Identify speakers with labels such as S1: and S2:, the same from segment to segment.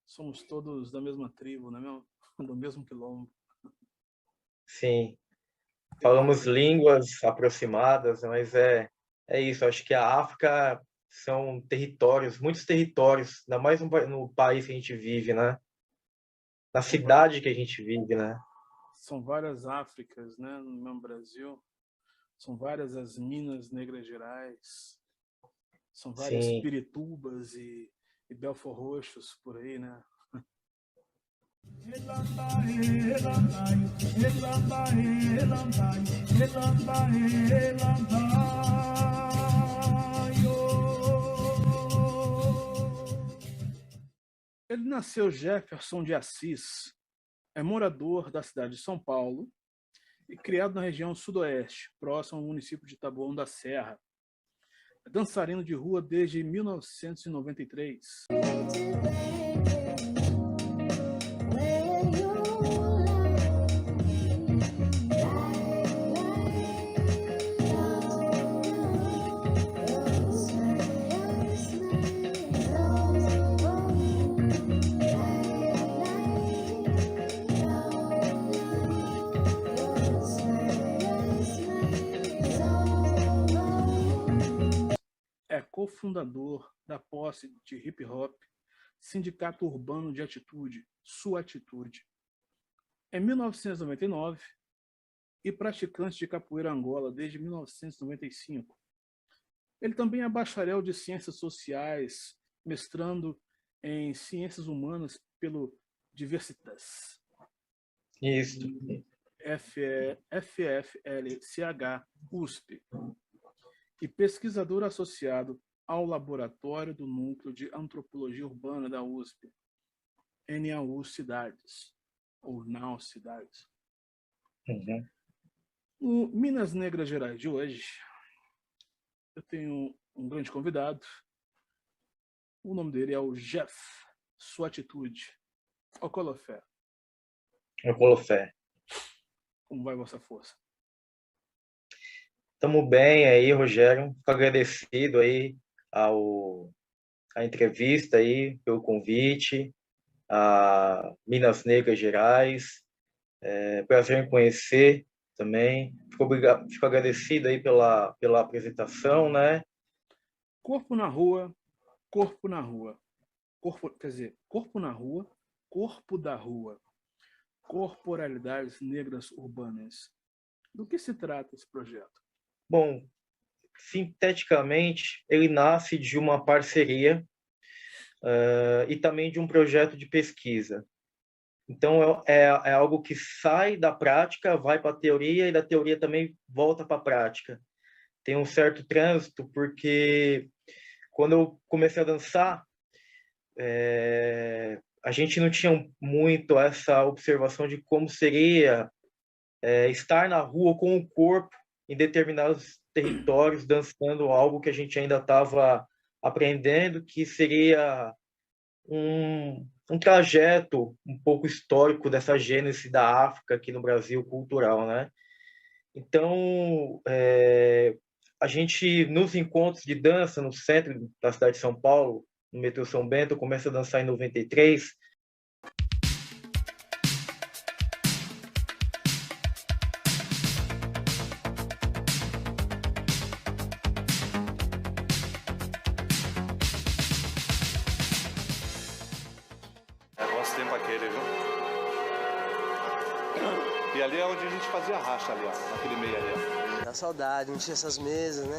S1: somos todos da mesma tribo, né, do mesmo quilombo.
S2: Sim, falamos línguas aproximadas, mas é isso. Acho que a África são territórios, muitos territórios, ainda mais no país que a gente vive, né? Na cidade que a gente vive, né?
S1: São várias Áfricas, né, no mesmo Brasil. São várias as Minas Negras Gerais. São várias
S2: Sim.
S1: Piritubas e Belfor Roxos por aí, né? Ele nasceu Jefferson de Assis, é morador da cidade de São Paulo e criado na região sudoeste, próximo ao município de Taboão da Serra. É dançarino de rua desde 1993. É cofundador da posse de hip hop, Sindicato Urbano de Atitude, Sua Atitude. Em 1999, e praticante de capoeira Angola desde 1995. Ele também é bacharel de Ciências Sociais, mestrando em Ciências Humanas pelo Diversitas.
S2: Isso.
S1: FFLCH, USP. E pesquisador associado ao Laboratório do Núcleo de Antropologia Urbana da USP, NAU Cidades, ou NAU Cidades.
S2: Uhum.
S1: No Minas Negras Gerais de hoje, eu tenho um grande convidado. O nome dele é o Jeff, Sua Atitude. Ocolofé.
S2: Ocolofé.
S1: Como vai vossa força?
S2: Estamos bem aí, Rogério. Fico agradecido aí a entrevista aí, pelo convite, a Minas Negras Gerais. Prazer em conhecer também. Fico agradecido aí pela apresentação, né?
S1: Corpo na rua, corpo na rua. Quer dizer, corpo na rua, corpo da rua. Corporalidades negras urbanas. Do que se trata esse projeto?
S2: Bom, sinteticamente, ele nasce de uma parceria e também de um projeto de pesquisa. Então, é algo que sai da prática, vai para a teoria, e da teoria também volta para a prática. Tem um certo trânsito, porque quando eu comecei a dançar, a gente não tinha muito essa observação de como seria estar na rua com o corpo em determinados territórios, dançando algo que a gente ainda estava aprendendo, que seria um trajeto um pouco histórico dessa gênese da África aqui no Brasil cultural, né? Então, a gente, nos encontros de dança no centro da cidade de São Paulo, no metrô São Bento, começa a dançar em 93.
S3: Nosso tempo aquele, viu? E ali é onde a gente fazia racha ali, ó, naquele meio ali, ó.
S4: Dá saudade, não tinha essas mesas, né?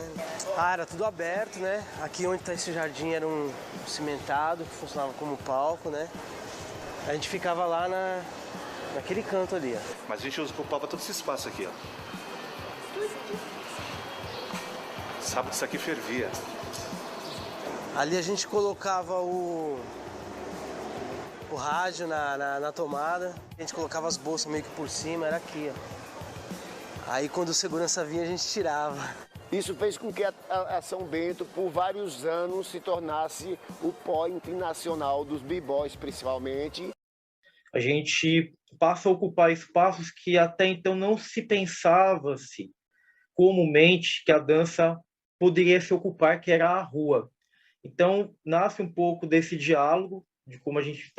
S4: Ah, era tudo aberto, né? Aqui onde tá esse jardim era um cimentado que funcionava como palco, né? A gente ficava lá naquele canto ali, ó.
S3: Mas a gente ocupava todo esse espaço aqui, ó. Sábado isso aqui fervia.
S4: Ali a gente colocava o rádio na tomada, a gente colocava as bolsas meio que por cima, era aqui, ó. Aí quando o segurança vinha, a gente tirava.
S5: Isso fez com que a São Bento, por vários anos, se tornasse o pó internacional dos b-boys, principalmente.
S2: A gente passa a ocupar espaços que até então não se pensava-se comumente que a dança poderia se ocupar, que era a rua. Então, nasce um pouco desse diálogo de como a gente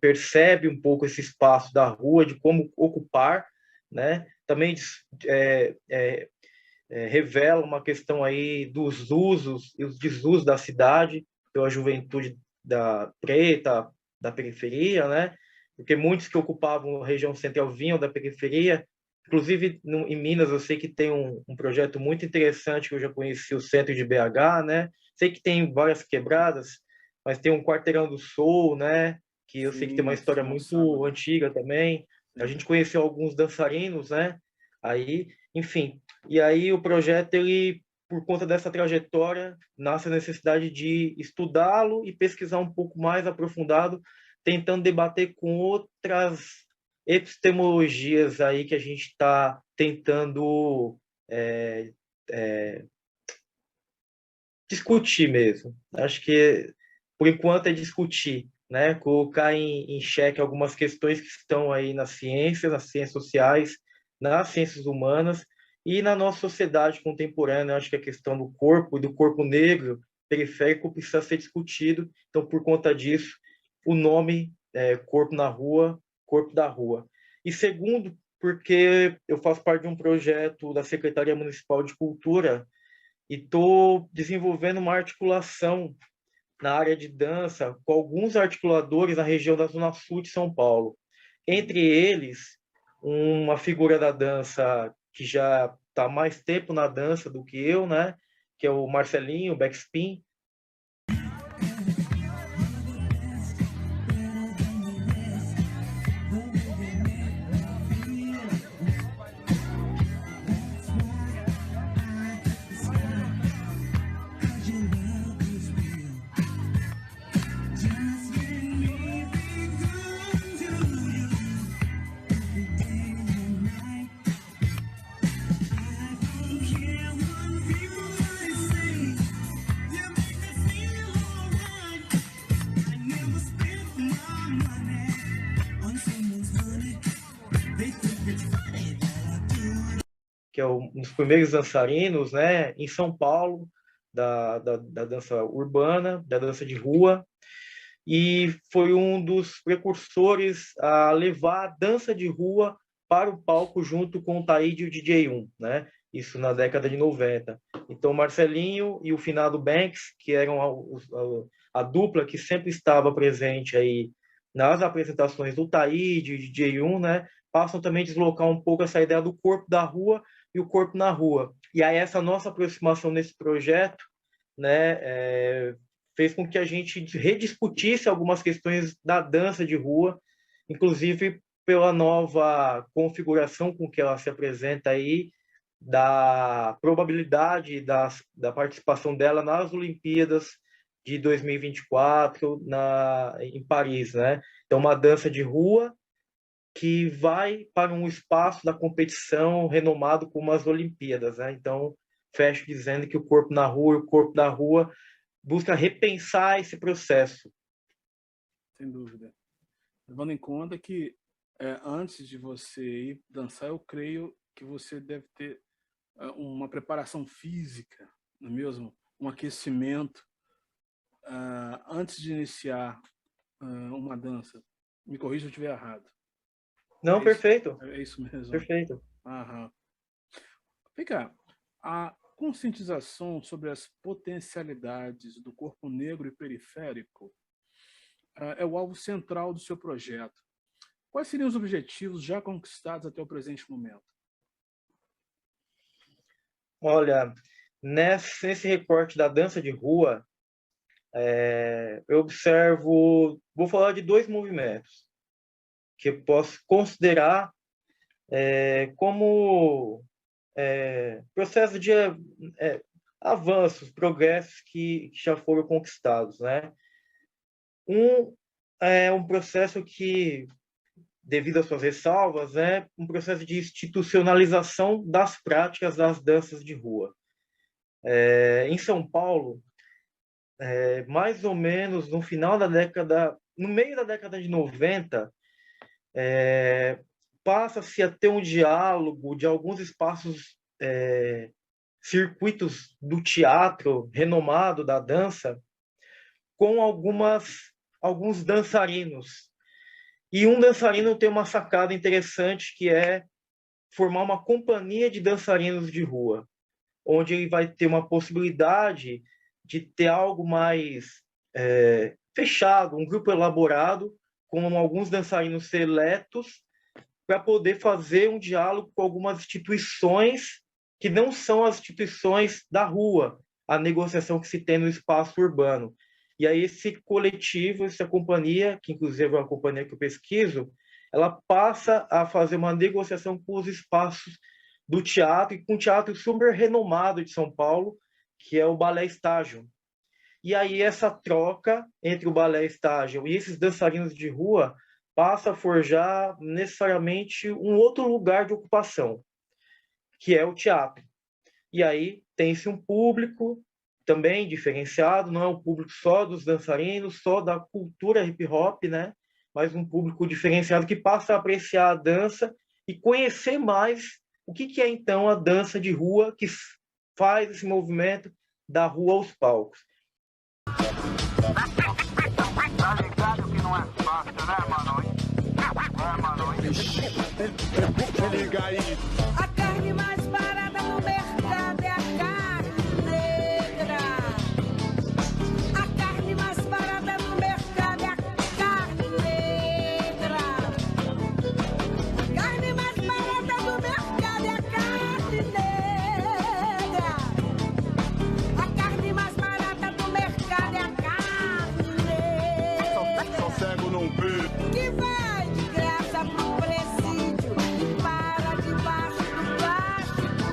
S2: percebe um pouco esse espaço da rua, de como ocupar, né? Também revela uma questão aí dos usos e os desusos da cidade pela juventude preta, da periferia, né? Porque muitos que ocupavam a região central vinham da periferia. Inclusive, em Minas, eu sei que tem um projeto muito interessante, que eu já conheci, o centro de BH, né? Sei que tem várias quebradas, mas tem um Quarteirão do Sul, né? Que eu sei que tem uma história muito antiga também. A gente conheceu alguns dançarinos, né? Aí, enfim. E aí o projeto, ele, por conta dessa trajetória, nasce a necessidade de estudá-lo e pesquisar um pouco mais aprofundado, tentando debater com outras epistemologias aí que a gente está tentando discutir mesmo. Acho que, por enquanto, é discutir, né? Colocar em xeque algumas questões que estão aí nas ciências sociais, nas ciências humanas e na nossa sociedade contemporânea. Acho que a questão do corpo e do corpo negro periférico precisa ser discutido. Então, por conta disso, o nome Corpo na Rua, Corpo da Rua. E segundo, porque eu faço parte de um projeto da Secretaria Municipal de Cultura e estou desenvolvendo uma articulação na área de dança com alguns articuladores na região da Zona Sul de São Paulo. Entre eles, uma figura da dança que já está mais tempo na dança do que eu, né? Que é o Marcelinho, o Backspin. Que é um dos primeiros dançarinos, né, em São Paulo, da dança urbana, da dança de rua, e foi um dos precursores a levar a dança de rua para o palco junto com o Taíde e o DJ1, né? Isso na década de 90. Então, Marcelinho e o finado Banks, que eram a dupla que sempre estava presente aí nas apresentações do Taíde e DJ1, né? Passam também a deslocar um pouco essa ideia do corpo da rua e o corpo na rua. E aí essa nossa aproximação nesse projeto, né, fez com que a gente rediscutisse algumas questões da dança de rua, inclusive pela nova configuração com que ela se apresenta aí, da probabilidade da participação dela nas Olimpíadas de 2024 em Paris, né? Então, uma dança de rua que vai para um espaço da competição renomado como as Olimpíadas, né? Então, fecho dizendo que o corpo na rua e o corpo da rua busca repensar esse processo.
S1: Sem dúvida. Levando em conta que antes de você ir dançar, eu creio que você deve ter uma preparação física, não é mesmo? Um aquecimento antes de iniciar uma dança. Me corrija se eu estiver errado.
S2: Não, perfeito.
S1: É isso mesmo.
S2: Perfeito.
S1: Aham. Vem cá, a conscientização sobre as potencialidades do corpo negro e periférico é o alvo central do seu projeto. Quais seriam os objetivos já conquistados até o presente momento?
S2: Olha, nesse recorte da dança de rua, eu observo, vou falar de dois movimentos que eu posso considerar como processo de avanços, progressos que já foram conquistados, né? Um processo que, devido às suas ressalvas, um processo de institucionalização das práticas das danças de rua. Em São Paulo, mais ou menos no meio da década de 90, passa-se a ter um diálogo de alguns espaços, circuitos do teatro renomado da dança, com algumas alguns dançarinos. E um dançarino tem uma sacada interessante, que é formar uma companhia de dançarinos de rua, onde ele vai ter uma possibilidade de ter algo mais fechado, um grupo elaborado, com alguns dançarinos seletos, para poder fazer um diálogo com algumas instituições que não são as instituições da rua, a negociação que se tem no espaço urbano. E aí esse coletivo, essa companhia, que inclusive é uma companhia que eu pesquiso, ela passa a fazer uma negociação com os espaços do teatro, e com um teatro super renomado de São Paulo, que é o Balé Estágio. E aí essa troca entre o Balé Estágio e esses dançarinos de rua passa a forjar necessariamente um outro lugar de ocupação, que é o teatro. E aí tem-se um público também diferenciado, não é um público só dos dançarinos, só da cultura hip hop, né? Mas um público diferenciado que passa a apreciar a dança e conhecer mais o que é então a dança de rua, que faz esse movimento da rua aos palcos.
S6: Tá ligado que não é fácil, né, mano? Se liga aí.
S7: A carne mais barata no mercado é a carne negra. A carne mais barata no mercado é a carne negra. A carne mais barata no mercado é a carne negra. A carne mais barata do mercado é a carne negra.
S6: Só cego não vê.
S7: Que vai de graça pro presídio e para debaixo do plástico.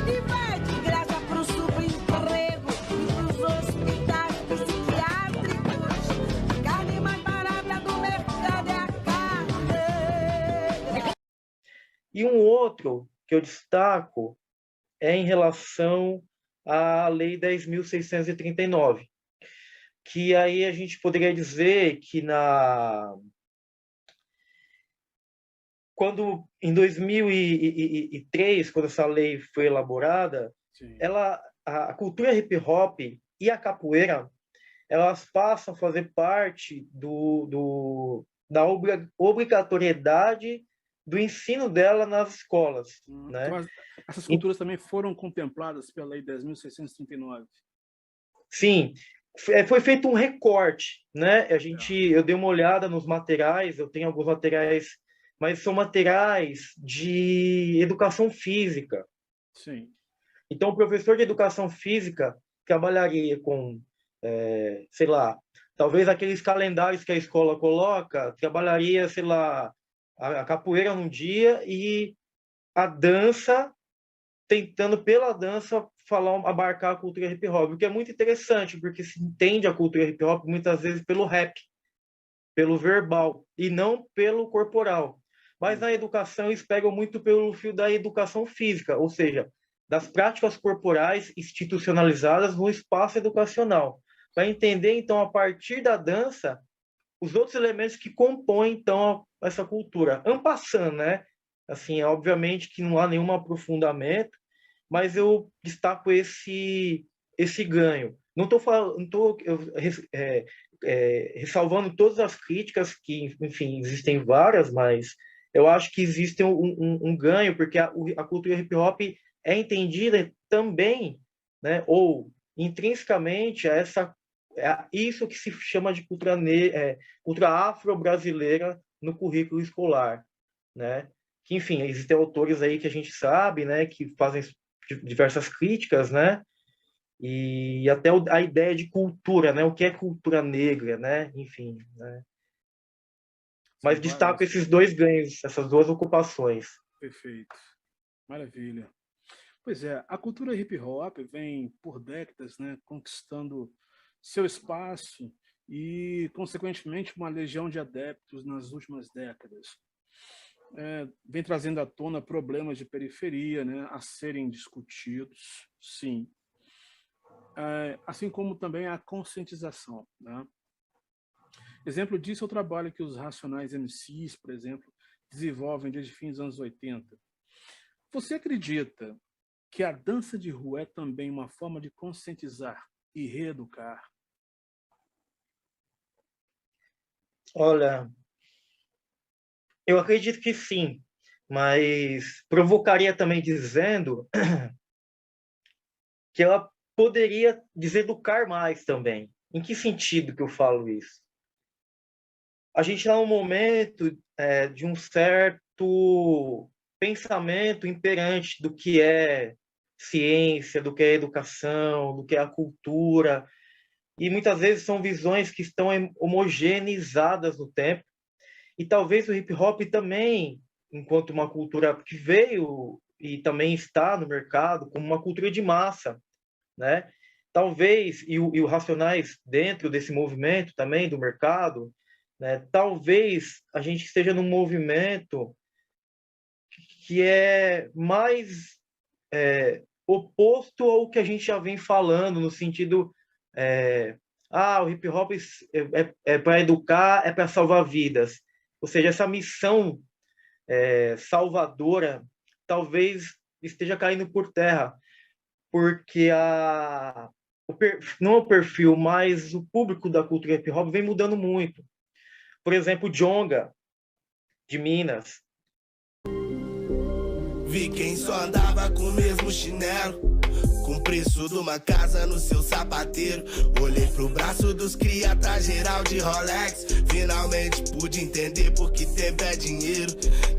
S7: E vai de graça pro subemprego e pros hospitais psiquiátricos. A carne mais barata do mercado é a carne negra.
S2: E um outro que eu destaco é em relação à Lei 10.639, que aí a gente poderia dizer que quando em 2003, quando essa lei foi elaborada,
S1: Sim.
S2: a cultura hip hop e a capoeira, elas passam a fazer parte da obrigatoriedade do ensino dela nas escolas, né?
S1: Então, essas culturas também foram contempladas pela Lei 10.639.
S2: Sim, foi feito um recorte, né? Eu dei uma olhada nos materiais, eu tenho alguns materiais, mas são materiais de educação física.
S1: Sim.
S2: Então, o professor de educação física trabalharia com, sei lá, talvez aqueles calendários que a escola coloca, trabalharia, sei lá, a capoeira num dia e a dança, tentando pela dança abarcar a cultura hip hop, o que é muito interessante, porque se entende a cultura hip hop muitas vezes pelo rap, pelo verbal, e não pelo corporal. Mas na educação eles pegam muito pelo fio da educação física, ou seja, das práticas corporais institucionalizadas no espaço educacional, para entender, então, a partir da dança, os outros elementos que compõem, então, essa cultura. En passant, né? Assim, obviamente que não há nenhum aprofundamento, mas eu destaco esse ganho. Não estou ressalvando todas as críticas, que, enfim, existem várias, mas eu acho que existe um ganho, porque a cultura hip hop é entendida também, né, ou intrinsecamente, isso que se chama de cultura afro-brasileira no currículo escolar, né? Que, enfim, existem autores aí que a gente sabe, né, que fazem diversas críticas, né? E até a ideia de cultura, né? O que é cultura negra, né? Enfim, né? Mas destaco esses dois ganhos, essas duas ocupações.
S1: Perfeito. Maravilha. Pois é, a cultura hip hop vem por décadas, né, conquistando seu espaço e, consequentemente, uma legião de adeptos nas últimas décadas. Vem trazendo à tona problemas de periferia, né, a serem discutidos, sim. Assim como também a conscientização, né? Exemplo disso é o trabalho que os Racionais MCs, por exemplo, desenvolvem desde fins dos anos 80. Você acredita que a dança de rua é também uma forma de conscientizar e reeducar?
S2: Olha, eu acredito que sim, mas provocaria também dizendo que ela poderia deseducar mais também. Em que sentido que eu falo isso? A gente está num momento de um certo pensamento imperante do que é ciência, do que é educação, do que é a cultura, e muitas vezes são visões que estão homogeneizadas no tempo, e talvez o hip hop também, enquanto uma cultura que veio e também está no mercado como uma cultura de massa, né? Talvez, e o Racionais dentro desse movimento também do mercado, né? Talvez a gente esteja num movimento que é mais oposto ao que a gente já vem falando, no sentido, o hip hop é para educar, é para salvar vidas. Ou seja, essa missão salvadora talvez esteja caindo por terra, porque não o perfil, mas o público da cultura hip hop vem mudando muito. Por exemplo, o Djonga, de Minas.
S8: Vi quem só andava com o mesmo chinelo, com o preço de uma casa no seu sapateiro. Olhei pro braço dos cria, tá geral de Rolex. Finalmente pude entender porque tempo é dinheiro.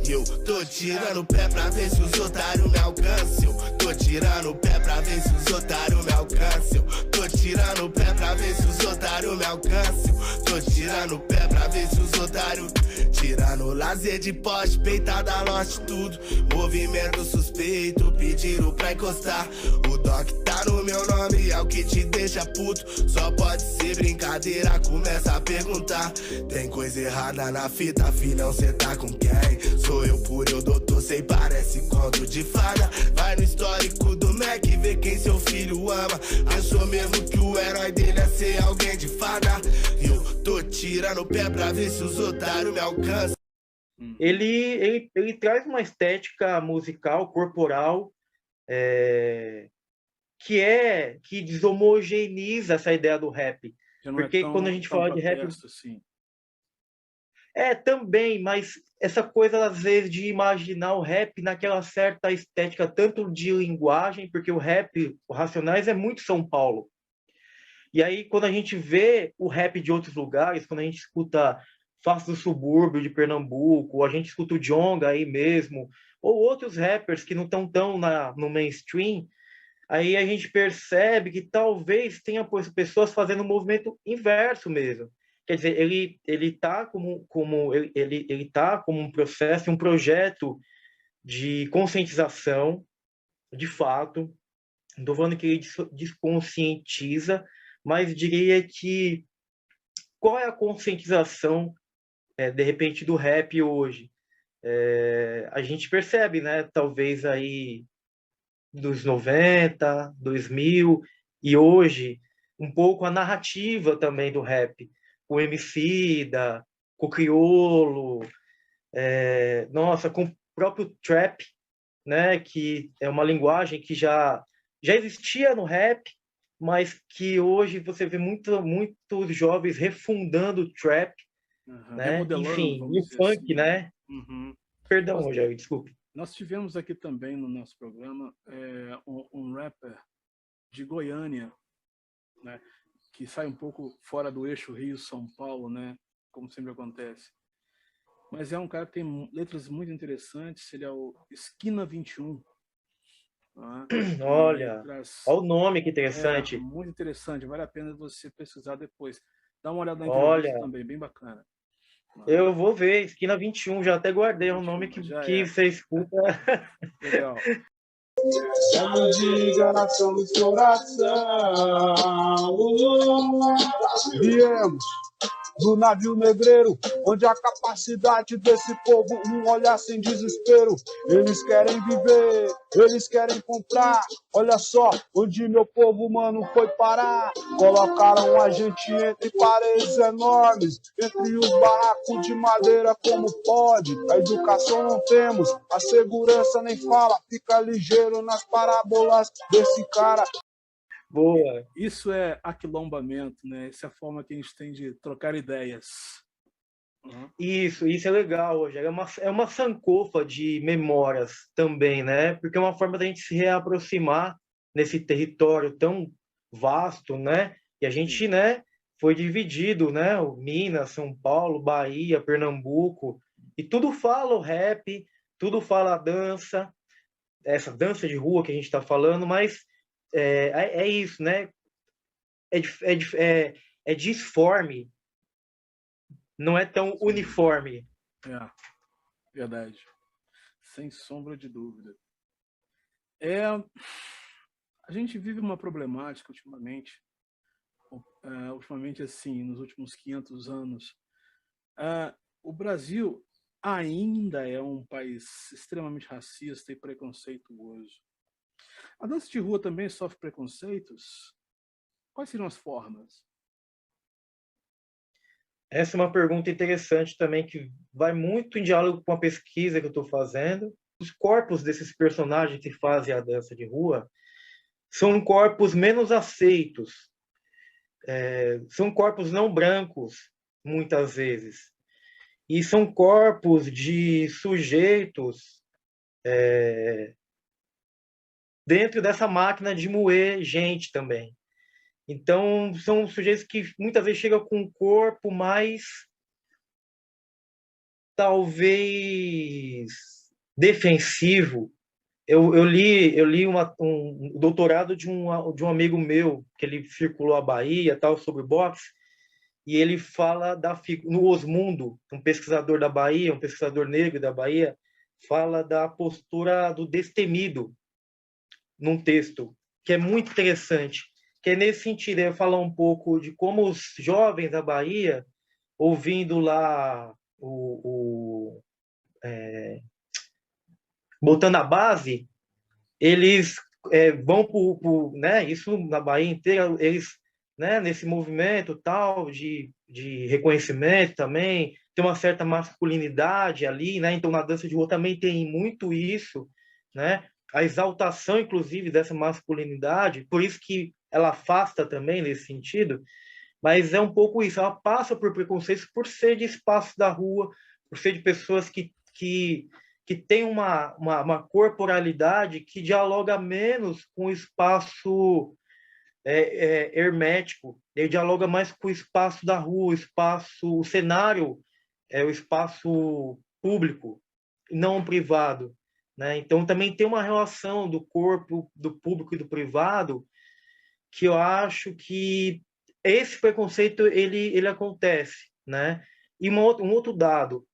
S8: E eu tô tirando o pé pra ver se os otários me alcançam. Tô tirando o pé pra ver se os otários me alcançam. Tô tirando o pé pra ver se os otários me alcançam. Tô tirando o pé pra ver se os otários. Tirando lazer de poste, peitada, lote tudo. Movimento suspeito, pediram pra encostar. O Doc tá no meu nome, é o que te deixa puto. Só pode ser brincadeira, começa a perguntar. Tem coisa errada na fita, filhão, cê tá com quem? Sou eu por eu, doutor, sei, parece conto de fada. Vai no histórico do Mac, vê quem seu filho ama. Pensou mesmo que o herói dele é ser alguém de fada. Eu tô tirando o pé pra ver se os otários me alcançam.
S2: Ele traz uma estética musical, corporal, que deshomogeneiza essa ideia do rap. Porque quando a gente fala de rap...
S1: Assim.
S2: Também, mas essa coisa, às vezes, de imaginar o rap naquela certa estética, tanto de linguagem, porque o rap, o Racionais é muito São Paulo. E aí, quando a gente vê o rap de outros lugares, quando a gente escuta Face do Subúrbio de Pernambuco, ou a gente escuta o Djonga aí mesmo, ou outros rappers que não estão tão no mainstream, aí a gente percebe que talvez tenha pessoas fazendo um movimento inverso mesmo. Quer dizer, ele tá como um processo, um projeto de conscientização, de fato. Não estou falando que ele desconscientiza, mas diria que qual é a conscientização, de repente, do rap hoje? A gente percebe, né? Talvez aí dos 90, 2000 e hoje um pouco a narrativa também do rap, o Emicida, com o Criolo, com o próprio trap, né? Que é uma linguagem que já existia no rap, mas que hoje você vê muitos jovens refundando o trap, né? Enfim, e o funk, assim, né?
S1: Uhum.
S2: Perdão, Rogério, desculpe.
S1: Nós tivemos aqui também no nosso programa um rapper de Goiânia, né, que sai um pouco fora do eixo Rio-São Paulo, né, como sempre acontece. Mas é um cara que tem letras muito interessantes, ele é o Esquina 21. Né?
S2: Olha o nome, que interessante.
S1: Muito interessante, vale a pena você pesquisar depois. Dá uma olhada na entrevista também, bem bacana.
S2: Eu vou ver, Esquina 21, já até guardei, é um nome que você escuta.
S1: Legal.
S9: Não diga nação no coração. Viemos do navio negreiro, onde a capacidade desse povo um olhar sem desespero. Eles querem viver, eles querem comprar. Olha só onde meu povo, mano, foi parar. Colocaram a gente entre paredes enormes, entre os barracos de madeira, como pode. A educação não temos, a segurança nem fala. Fica ligeiro nas parábolas desse cara.
S2: Boa.
S1: Isso é aquilombamento, né? Essa é a forma que a gente tem de trocar ideias.
S2: Isso é legal, Rogério. É uma sancofa de memórias também, né? Porque é uma forma da gente se reaproximar nesse território tão vasto, né? E a gente, né, foi dividido, né? O Minas, São Paulo, Bahia, Pernambuco, e tudo fala o rap, tudo fala a dança, essa dança de rua que a gente está falando, mas é isso, né? É disforme, não é tão uniforme.
S1: Verdade. Sem sombra de dúvida. A gente vive uma problemática ultimamente, assim, nos últimos 500 anos. O Brasil ainda é um país extremamente racista e preconceituoso. A dança de rua também sofre preconceitos? Quais seriam as formas?
S2: Essa é uma pergunta interessante também, que vai muito em diálogo com a pesquisa que eu estou fazendo. Os corpos desses personagens que fazem a dança de rua são corpos menos aceitos. São corpos não brancos, muitas vezes. E são corpos de sujeitos dentro dessa máquina de moer gente também. Então, são sujeitos que muitas vezes chegam com um corpo mais, talvez, defensivo. Eu li um doutorado de um amigo meu, que ele circulou a Bahia, tal, sobre boxe, e ele fala no Osmundo, um pesquisador da Bahia, um pesquisador negro da Bahia, fala da postura do destemido num texto, que é muito interessante, que é nesse sentido, ele fala um pouco de como os jovens da Bahia, ouvindo lá botando a base, eles vão né, isso na Bahia inteira, eles, né, nesse movimento tal de reconhecimento também, tem uma certa masculinidade ali, né? Então na dança de rua também tem muito isso, né? A exaltação, inclusive, dessa masculinidade, por isso que ela afasta também nesse sentido, mas é um pouco isso, ela passa por preconceitos por ser de espaço da rua, por ser de pessoas que tem uma corporalidade que dialoga menos com o espaço hermético, ele dialoga mais com o espaço da rua, o cenário, o espaço público, não privado, né? Então também tem uma relação do corpo, do público e do privado, que eu acho que esse preconceito ele acontece, né? E um outro dado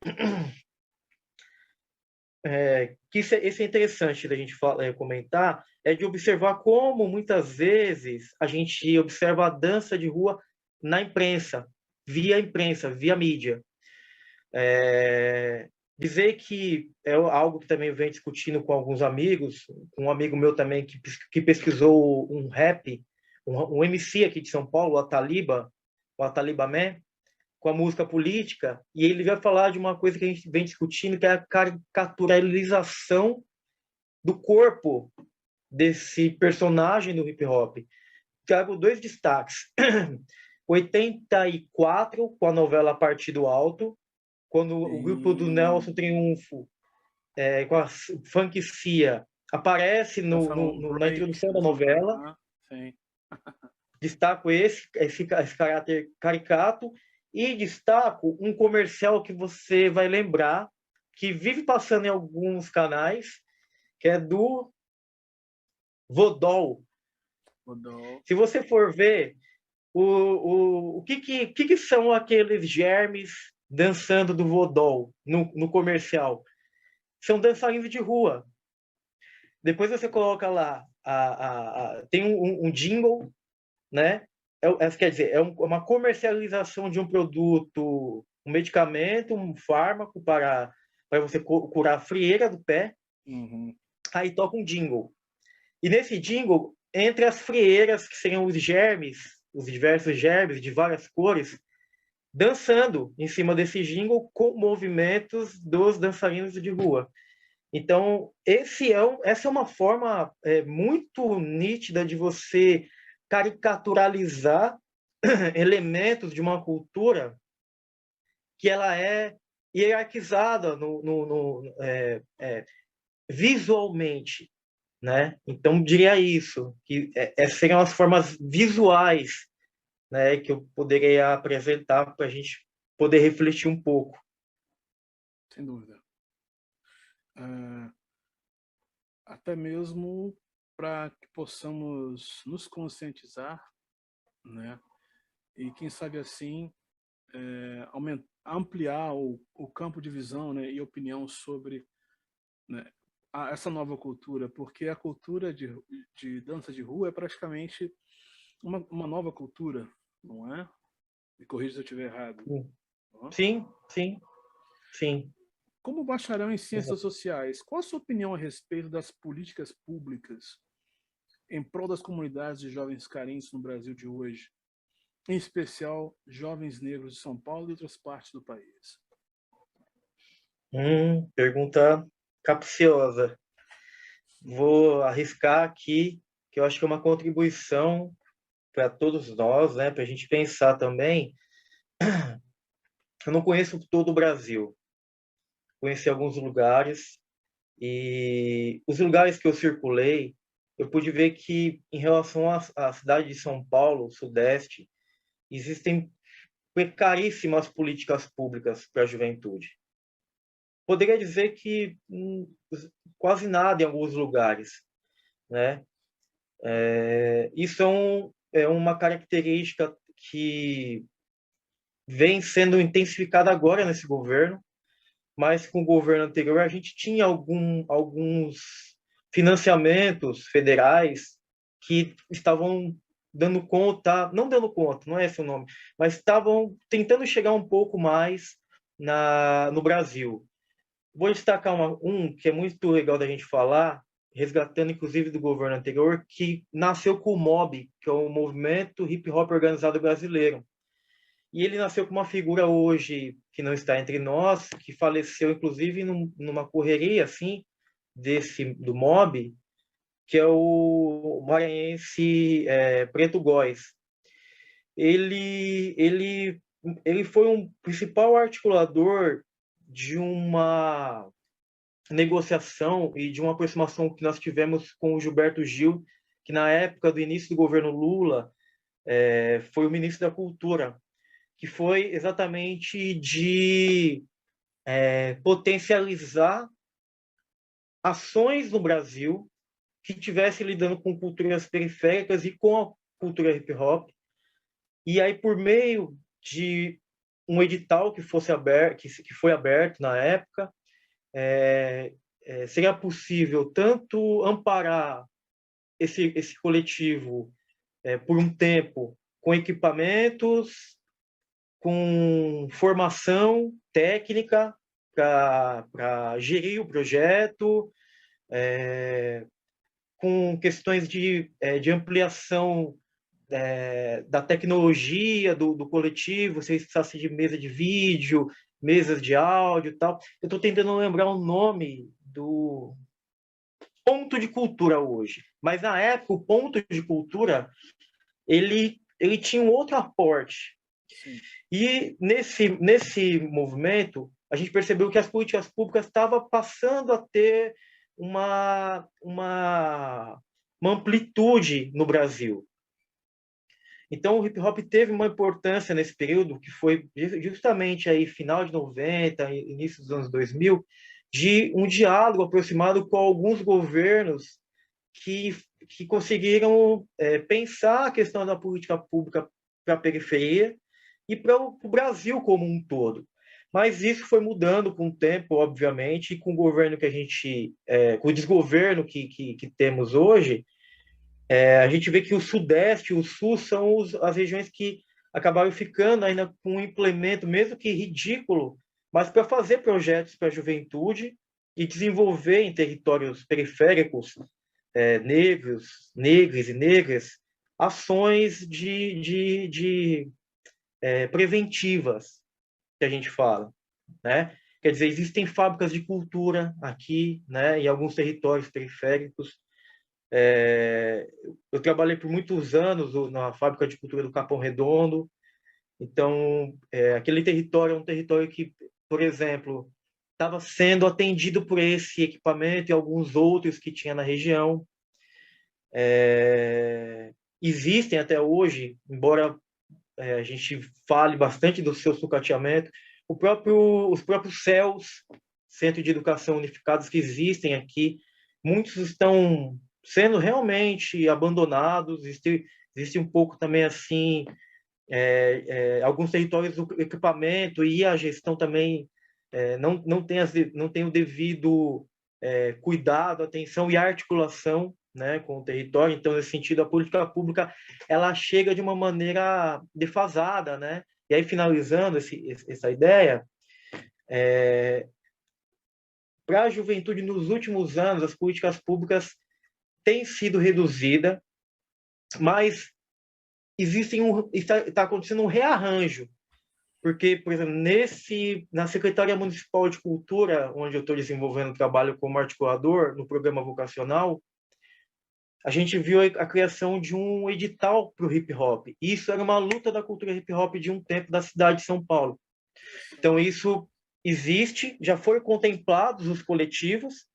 S2: que esse é interessante da gente comentar, é de observar como muitas vezes a gente observa a dança de rua na imprensa, via mídia. Dizer que é algo que também eu venho discutindo com alguns amigos, com um amigo meu também que pesquisou um rap, um MC aqui de São Paulo, o Ataliba Man, com a música política, e ele vai falar de uma coisa que a gente vem discutindo, que é a caricaturalização do corpo desse personagem do hip hop. Trago 2 destaques. 84, com a novela Partido Alto, quando o grupo do Nelson Triunfo, com a Funk Cia, aparece na introdução da novela.
S1: Sim.
S2: Destaco esse caráter caricato, e destaco um comercial que você vai lembrar, que vive passando em alguns canais, que é do Vodol. Se você for ver, o que são aqueles germes dançando do Vodol no comercial? São dançarinos de rua. Depois você coloca lá, tem um jingle, né? Quer dizer, é uma comercialização de um produto, um medicamento, um fármaco para você curar a frieira do pé. Aí toca um jingle. E nesse jingle, entre as frieiras, que seriam os germes, os diversos germes de várias cores, dançando em cima desse jingle com movimentos dos dançarinos de rua. Então, essa é uma forma muito nítida de você caricaturalizar elementos de uma cultura que ela é hierarquizada visualmente, né? Então, diria isso, que seriam as formas visuais, né, que eu poderia apresentar para a gente poder refletir um pouco.
S1: Sem dúvida. Até mesmo para que possamos nos conscientizar, né? E quem sabe assim ampliar o campo de visão, né, e opinião sobre, né, essa nova cultura, porque a cultura de dança de rua é praticamente uma nova cultura, não é? Me corrija se eu estiver errado.
S2: Sim, sim, sim.
S1: Como bacharel em ciências sociais, qual a sua opinião a respeito das políticas públicas em prol das comunidades de jovens carentes no Brasil de hoje, em especial jovens negros de São Paulo e outras partes do país?
S2: Pergunta capciosa. Vou arriscar aqui, que eu acho que é uma contribuição para todos nós, né, para a gente pensar também. Eu não conheço todo o Brasil, conheci alguns lugares, e os lugares que eu circulei, eu pude ver que, em relação à cidade de São Paulo, Sudeste, existem precaríssimas políticas públicas para a juventude. Poderia dizer que quase nada em alguns lugares, né? Isso é uma característica que vem sendo intensificada agora nesse governo, mas com o governo anterior a gente tinha alguns financiamentos federais que estavam dando conta, não dando conta, não é esse o nome, mas estavam tentando chegar um pouco mais no Brasil. Vou destacar um que é muito legal da gente falar, resgatando inclusive do governo anterior, que nasceu com o MOB, que é o Movimento Hip Hop Organizado Brasileiro. E ele nasceu com uma figura hoje que não está entre nós, que faleceu inclusive numa correria assim do MOB, que é o maranhense Preto Góes. Ele foi um principal articulador de uma negociação e de uma aproximação que nós tivemos com o Gilberto Gil, que na época do início do governo Lula foi o ministro da Cultura, que foi exatamente de potencializar ações no Brasil que estivessem lidando com culturas periféricas e com a cultura hip hop. E aí, por meio de um edital que foi aberto na época, seria possível tanto amparar esse coletivo por um tempo com equipamentos, com formação técnica para gerir o projeto, com questões de ampliação da tecnologia do coletivo, se precisasse de mesa de vídeo, mesas de áudio e tal. Eu estou tentando lembrar o nome do ponto de cultura hoje, mas na época o ponto de cultura ele tinha um outro aporte. Sim. E nesse movimento a gente percebeu que as políticas públicas estavam passando a ter uma amplitude no Brasil. Então o hip hop teve uma importância nesse período, que foi justamente aí final de 90, início dos anos 2000, de um diálogo aproximado com alguns governos que conseguiram pensar a questão da política pública para a periferia e para o Brasil como um todo. Mas isso foi mudando com o tempo, obviamente, e com o governo que a gente, com o desgoverno que temos hoje, a gente vê que o Sudeste e o Sul são as regiões que acabaram ficando ainda com um implemento, mesmo que ridículo, mas para fazer projetos para a juventude e desenvolver em territórios periféricos, negros e negras, ações preventivas, que a gente fala, né? Quer dizer, existem fábricas de cultura aqui, né, em alguns territórios periféricos. Eu trabalhei por muitos anos na fábrica de cultura do Capão Redondo, Então, aquele território é um território que, por exemplo, estava sendo atendido por esse equipamento e alguns outros que tinha na região. Existem até hoje, embora a gente fale bastante do seu sucateamento, os próprios CEUs, Centro de Educação Unificados, que existem aqui, muitos estão sendo realmente abandonados. Existe um pouco também assim, alguns territórios do equipamento e a gestão também não tem o devido cuidado, atenção e articulação, né, com o território. Então, nesse sentido, a política pública ela chega de uma maneira defasada, né? E aí, finalizando essa ideia, para a juventude, nos últimos anos, as políticas públicas têm sido reduzidas, mas está acontecendo um rearranjo, porque, por exemplo, na Secretaria Municipal de Cultura, onde eu estou desenvolvendo trabalho como articulador no programa vocacional, a gente viu a criação de um edital para o hip hop. Isso era uma luta da cultura hip hop de um tempo da cidade de São Paulo. Então, isso existe, já foram contemplados os coletivos,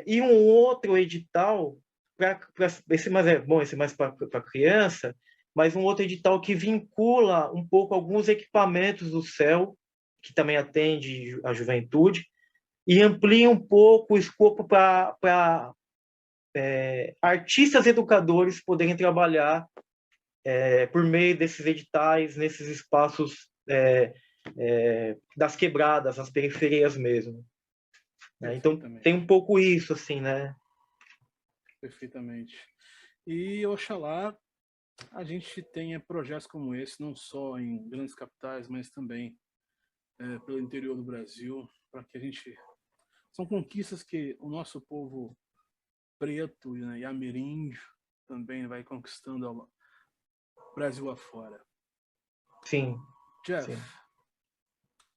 S2: e um outro edital, esse mais para criança, mas um outro edital que vincula um pouco alguns equipamentos do CEU, que também atende a juventude, e amplia um pouco o escopo para artistas educadores poderem trabalhar por meio desses editais, nesses espaços das quebradas, nas periferias mesmo. Então, tem um pouco isso, assim, né?
S1: Perfeitamente. E, oxalá, a gente tenha projetos como esse, não só em grandes capitais, mas também pelo interior do Brasil, para que a gente... São conquistas que o nosso povo preto, né, e ameríndio também vai conquistando o Brasil afora.
S2: Sim.
S1: Jeff,
S2: sim.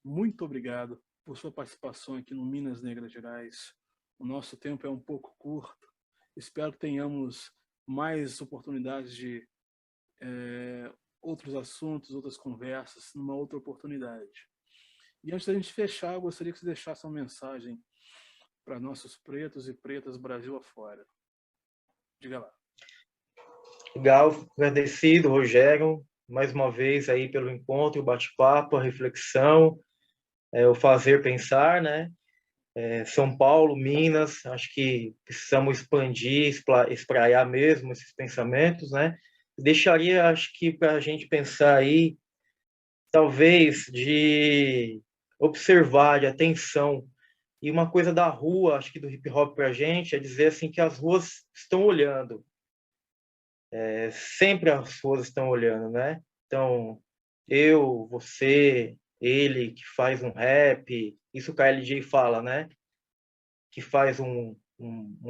S1: Muito obrigado por sua participação aqui no Minas Negras Gerais. O nosso tempo é um pouco curto. Espero que tenhamos mais oportunidades de outros assuntos, outras conversas, numa outra oportunidade. E antes da gente fechar, eu gostaria que você deixasse uma mensagem para nossos pretos e pretas Brasil afora. Diga lá.
S2: Legal, agradecido, Rogério, mais uma vez aí pelo encontro, o bate-papo, a reflexão, o fazer pensar, né? São Paulo, Minas, acho que precisamos expandir, espraiar mesmo esses pensamentos, né? Deixaria, acho que, para a gente pensar aí, talvez, de observar, de atenção. E uma coisa da rua, acho que do hip hop para a gente, é dizer assim que as ruas estão olhando. Sempre as ruas estão olhando, né? Então, eu, você, ele que faz um rap, isso o KLJ fala, né? Que faz um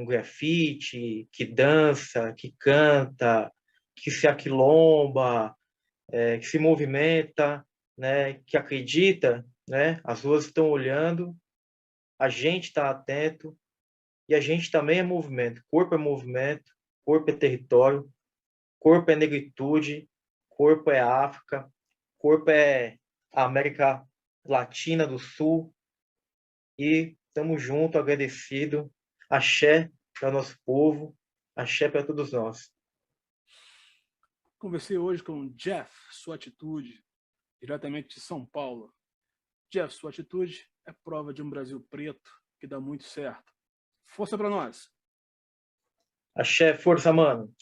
S2: grafite, que dança, que canta, que se aquilomba, que se movimenta, né? Que acredita, né? As ruas estão olhando, a gente está atento e a gente também é movimento. Corpo é território, corpo é negritude, corpo é África, corpo é América Latina do Sul. E estamos juntos, agradecido. Axé para nosso povo, axé para todos nós.
S1: Conversei hoje com Jeff, Sua Atitude, diretamente de São Paulo. Jeff, Sua Atitude é prova de um Brasil preto que dá muito certo. Força para nós!
S2: Axé, força, mano!